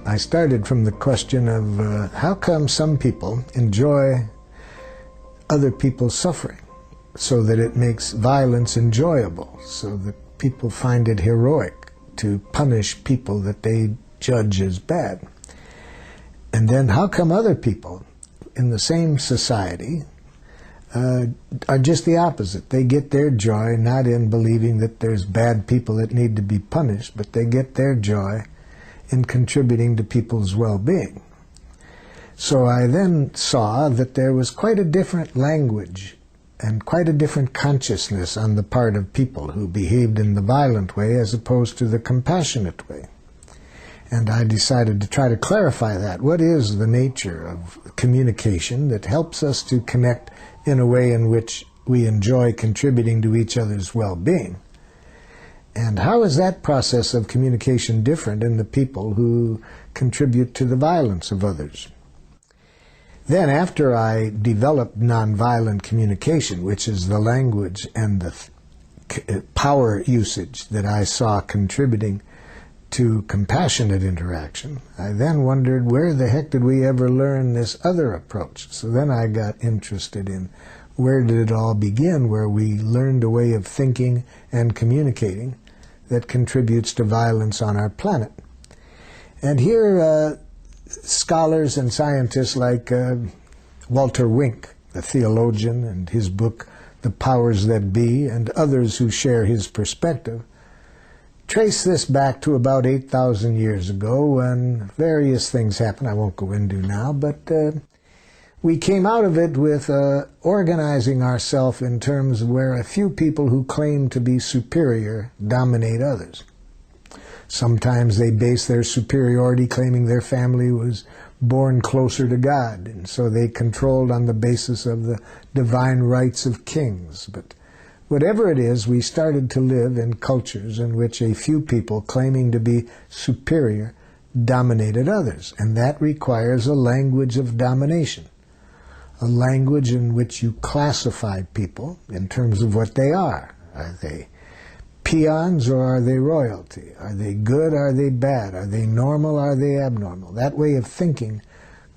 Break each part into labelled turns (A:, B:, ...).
A: I started from the question of how come some people enjoy other people's suffering so that it makes violence enjoyable, so that people find it heroic to punish people that they judge as bad. And then how come other people in the same society are just the opposite? They get their joy not in believing that there's bad people that need to be punished, but they get their joy in contributing to people's well-being. So I then saw that there was quite a different language and quite a different consciousness on the part of people who behaved in the violent way as opposed to the compassionate way. And I decided to try to clarify that. What is the nature of communication that helps us to connect in a way in which we enjoy contributing to each other's well-being? And how is that process of communication different in the people who contribute to the violence of others? Then, after I developed nonviolent communication, which is the language and the power usage that I saw contributing to compassionate interaction, I then wondered, where the heck did we ever learn this other approach? So then I got interested in where did it all begin, where we learned a way of thinking and communicating that contributes to violence on our planet. And here scholars and scientists like Walter Wink, the theologian, and his book, The Powers That Be, and others who share his perspective, trace this back to about 8,000 years ago when various things happened I won't go into now, but we came out of it with organizing ourselves in terms of where a few people who claim to be superior dominate others. Sometimes they base their superiority claiming their family was born closer to God, and so they controlled on the basis of the divine rights of kings. But whatever it is, we started to live in cultures in which a few people claiming to be superior dominated others, and that requires a language of domination, a language in which you classify people in terms of what they are. Are they peons or are they royalty? Are they good? Are they bad? Are they normal? Are they abnormal? That way of thinking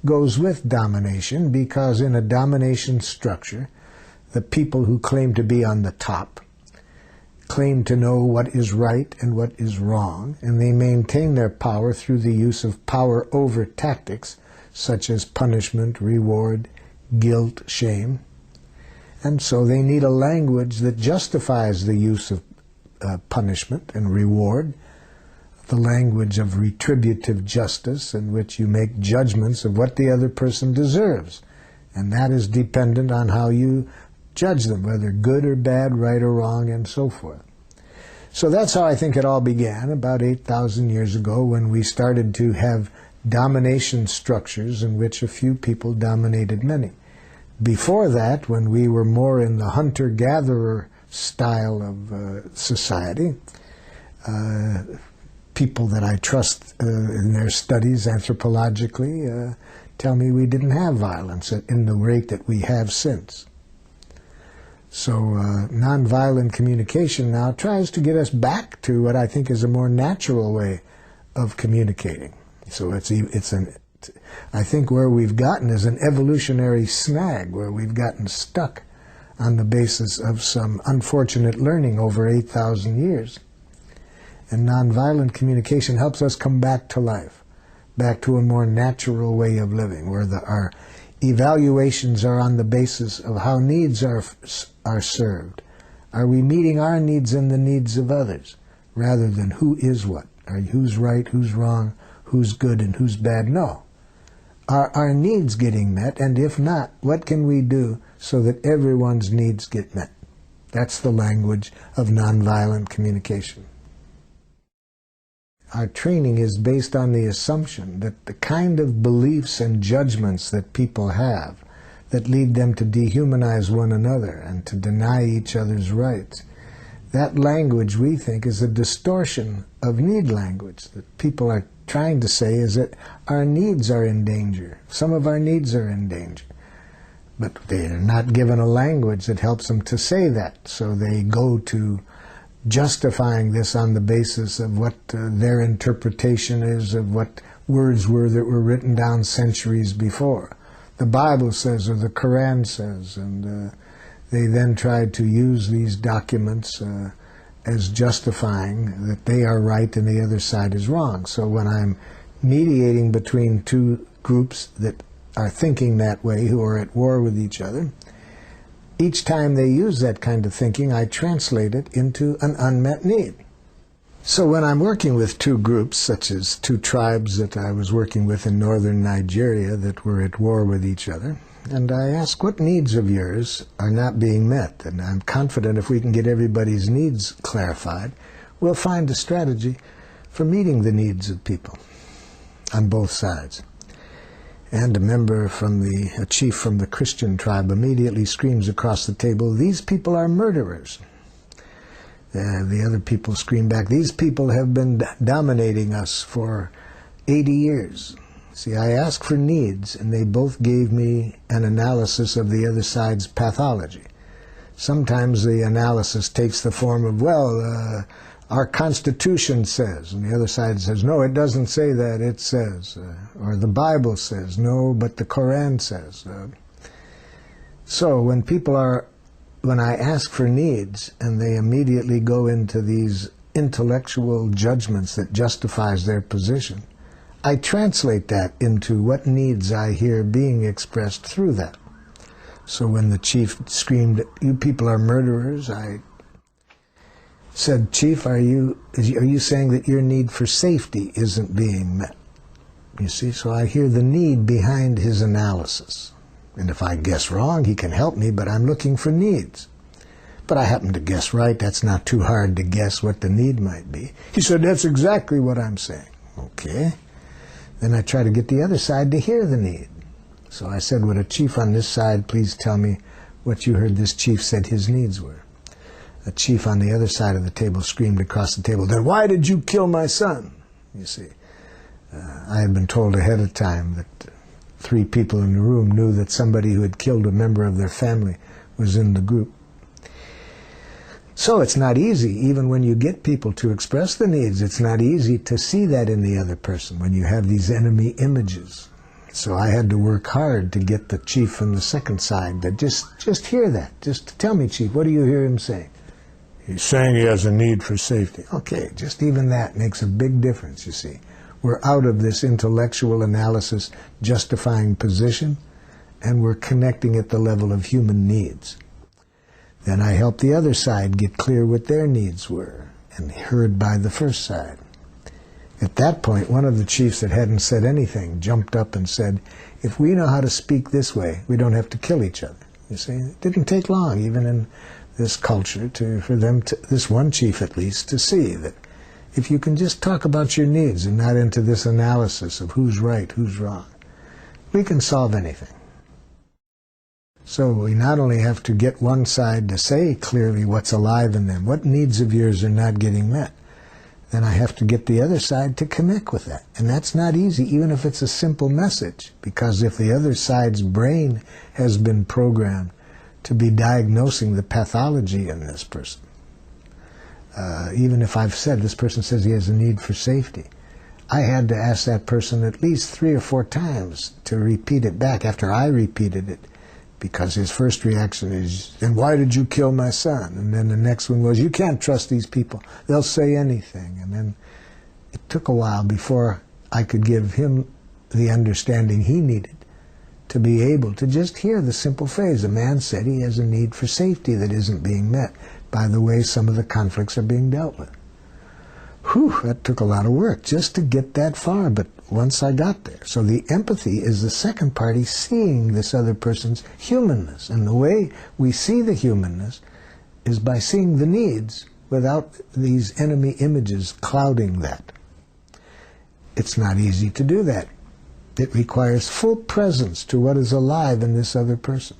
A: goes with domination, because in a domination structure, the people who claim to be on the top claim to know what is right and what is wrong, and they maintain their power through the use of power over tactics such as punishment, reward, guilt, shame. And so they need a language that justifies the use of punishment and reward, the language of retributive justice in which you make judgments of what the other person deserves. And that is dependent on how you judge them, whether good or bad, right or wrong, and so forth. So that's how I think it all began, about 8,000 years ago, when we started to have domination structures in which a few people dominated many. Before that, when we were more in the hunter-gatherer style of society, people that I trust in their studies anthropologically tell me we didn't have violence in the rate that we have since. So nonviolent communication now tries to get us back to what I think is a more natural way of communicating. So I think where we've gotten is an evolutionary snag, where we've gotten stuck on the basis of some unfortunate learning over 8,000 years. And nonviolent communication helps us come back to life, back to a more natural way of living, where our evaluations are on the basis of how needs are served. Are we meeting our needs and the needs of others, rather than who is what? Who's right, who's wrong, who's good, and who's bad? No. Are our needs getting met? And if not, what can we do so that everyone's needs get met? That's the language of nonviolent communication. Our training is based on the assumption that the kind of beliefs and judgments that people have that lead them to dehumanize one another and to deny each other's rights, that language, we think, is a distortion of need language. That people are trying to say is that our needs are in danger. Some of our needs are in danger. But they are not given a language that helps them to say that. So they go to justifying this on the basis of what their interpretation is of what words were that were written down centuries before. The Bible says, or the Quran says, and they then tried to use these documents as justifying that they are right and the other side is wrong. So when I'm mediating between two groups that are thinking that way, who are at war with each other, each time they use that kind of thinking, I translate it into an unmet need. So when I'm working with two groups, such as two tribes that I was working with in northern Nigeria that were at war with each other, and I ask, what needs of yours are not being met? And I'm confident if we can get everybody's needs clarified, we'll find a strategy for meeting the needs of people on both sides. And a chief from the Christian tribe immediately screams across the table, "These people are murderers." The other people scream back, "These people have been dominating us for 80 years. See, I asked for needs, and they both gave me an analysis of the other side's pathology. Sometimes the analysis takes the form of, well, our Constitution says, and the other side says, no, it doesn't say that, it says, or the Bible says, no, but the Quran says. So when I ask for needs, and they immediately go into these intellectual judgments that justifies their position, I translate that into what needs I hear being expressed through that. So when the chief screamed, "You people are murderers," I said, "Chief, are you saying that your need for safety isn't being met?" You see, so I hear the need behind his analysis. And if I guess wrong, he can help me, but I'm looking for needs. But I happen to guess right. That's not too hard to guess what the need might be. He said, "That's exactly what I'm saying." Okay. Then I try to get the other side to hear the need. So I said, "Would a chief on this side please tell me what you heard this chief said his needs were?" A chief on the other side of the table screamed across the table, "Then why did you kill my son?" You see, I had been told ahead of time that 3 people in the room knew that somebody who had killed a member of their family was in the group. So it's not easy, even when you get people to express the needs, it's not easy to see that in the other person when you have these enemy images. So I had to work hard to get the chief from the second side to just hear that. Just tell me, Chief, what do you hear him saying? He's saying he has a need for safety. Okay, just even that makes a big difference, you see. We're out of this intellectual analysis justifying position, and we're connecting at the level of human needs. Then I helped the other side get clear what their needs were, and heard by the first side. At that point, one of the chiefs that hadn't said anything jumped up and said, "If we know how to speak this way, we don't have to kill each other." You see, it didn't take long, even in this culture, for this one chief at least, to see that if you can just talk about your needs and not into this analysis of who's right, who's wrong, we can solve anything. So we not only have to get one side to say clearly what's alive in them, what needs of yours are not getting met, then I have to get the other side to connect with that. And that's not easy, even if it's a simple message, because if the other side's brain has been programmed to be diagnosing the pathology in this person, even if I've said this person says he has a need for safety, I had to ask that person at least 3 or 4 times to repeat it back after I repeated it, because his first reaction is, "Then why did you kill my son?" And then the next one was, "You can't trust these people. They'll say anything." And then it took a while before I could give him the understanding he needed to be able to just hear the simple phrase, a man said he has a need for safety that isn't being met by the way some of the conflicts are being dealt with. Whew, that took a lot of work just to get that far, but once I got there. So the empathy is the second party seeing this other person's humanness. And the way we see the humanness is by seeing the needs without these enemy images clouding that. It's not easy to do that. It requires full presence to what is alive in this other person.